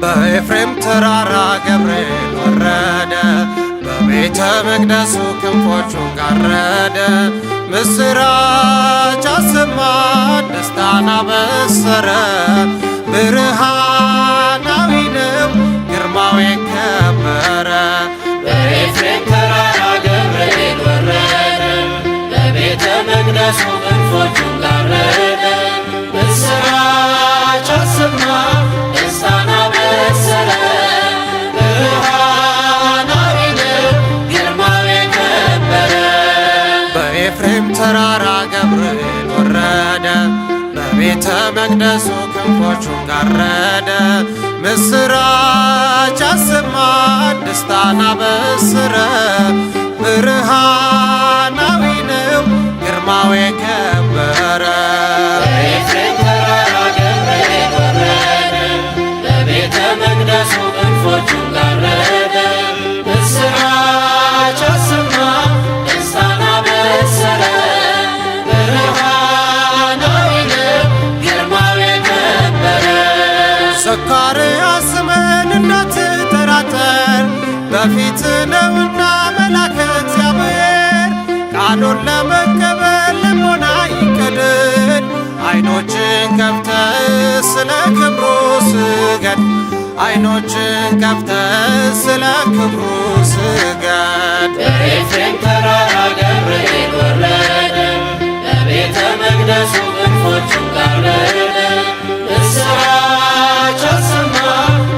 በኤፍሬም ተራራ ገብርኤል ወረደ፣ በቤተ መቅደሱ ክንፎቹን ጋረደ። ምስራች አሰማ ደስታን አበሰረ፣ ብርሃናዊ ነው ግርማው የከበረ። በኤፍሬም ተራራ ገብርኤል ወረደ፣ በቤተ መቅደሱ ክንፎቹን ጋረደ። ምስራች አሰማ ደስታን አበሰረ፣ ብርሃናዊ ነው ግርማው የከበረ። በኤፍሬም ተራራ ገብርኤል ወረደ፣ በቤተ መቅደሱ ክንፎቹን ጋረደ። ምስራች አሰማ ደስታን አበሰረ፣ ብርሃናዊ ነው ግርማው የከበረ። በኤፍሬም ተራራ ገብርኤል ወረደ፣ በቤተ መቅደሱ ክንፎቹን ጋረደ። ምስራች አሰማ ደስታን አበሰረ፣ ብርሃናዊ ነው ግርማው የከበረ። ዘካርያስምን እንዳትጠራጠር በፊት ነውና መላከ እግዚአብሔር። ቃሉን ለመቀበል ልቦና ይቀደድ፣ ዓይኖችን ከፍተህ ስለ ክብሩ ስገድ። ዓይኖችን ከፍተህ ስለ ክብሩ ስገድ። በኤፍሬም ተራራ ገብርኤል ወረደ፣ በቤተ መቅደሱ ክንፎቹን ጋረደ። ምስራች አሰማ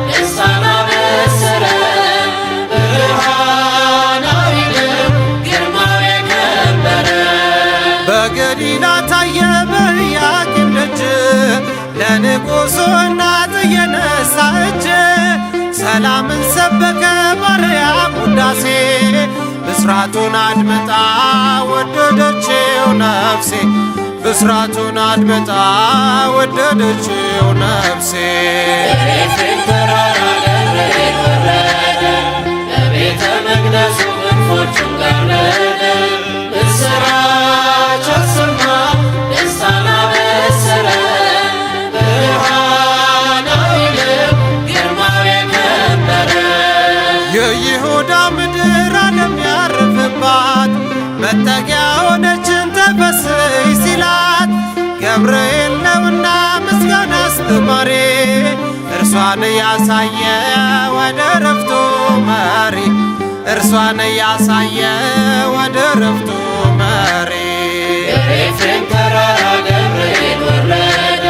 ደስታን አበሰረ፣ ብርሃናዊ ነው ግርማው የከበረ። በገሊላ ታየ በኢያቄም ደጅ፣ ለንጉሡ እናት እየነሣ እጅ። ሰላምን ሰበከ ማርያም ውዳሴ፣ ብስራቱን አድምጣ ወደደችው ነፍሴ። ብስራቱን አድምጣ ወደደችው ነፍሴ። በኤፍሬም ተራራ ገብርኤል ወረደ፣ በቤተ መቅደሱ ክንፎቹን ጋረደ። ምስራች አሰማ ደስታን አበሰረ፣ ብርሃናዊ ነው ግርማው የከበረ። የይሁዳ ምድር ዓለም ያረፈባት መጠጊያ ሆነችን ተፈሥሒ ሲላት። ገብርኤል ነውና ምስጋና አስተማሪ፣ እርሷን ያሳየ ወደ ረፍቱ መሪ። እርሷን ያሳየ ወደ ረፍቱ መሪ። በኤፍሬም ተራራ ገብርኤል ወረደ፣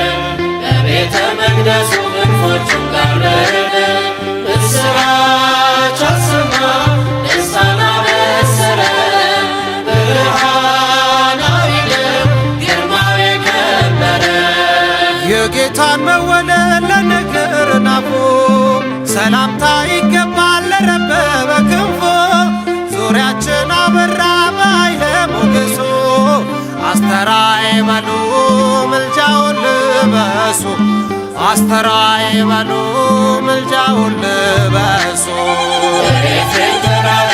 በቤተ መቅደሱ ክንፎቹን ጋረደ። ምስራች አሰማ ደስታን አበሰረ፣ ብርሃናዊ ነው ግርማው የከበረ። የጌታን መወለድ ለነገር ናፉ፣ ሰላምታ ይገባል ለረበበ ክንፎ። ዙሪያችን አበራ በኃይለ ሞገሱ፣ አስተርአየ በሉ ምልጃውን ልበሱ። አስተርአየ በሉ ምልጃውን ልበሱ። በኤፍሬም ተራራ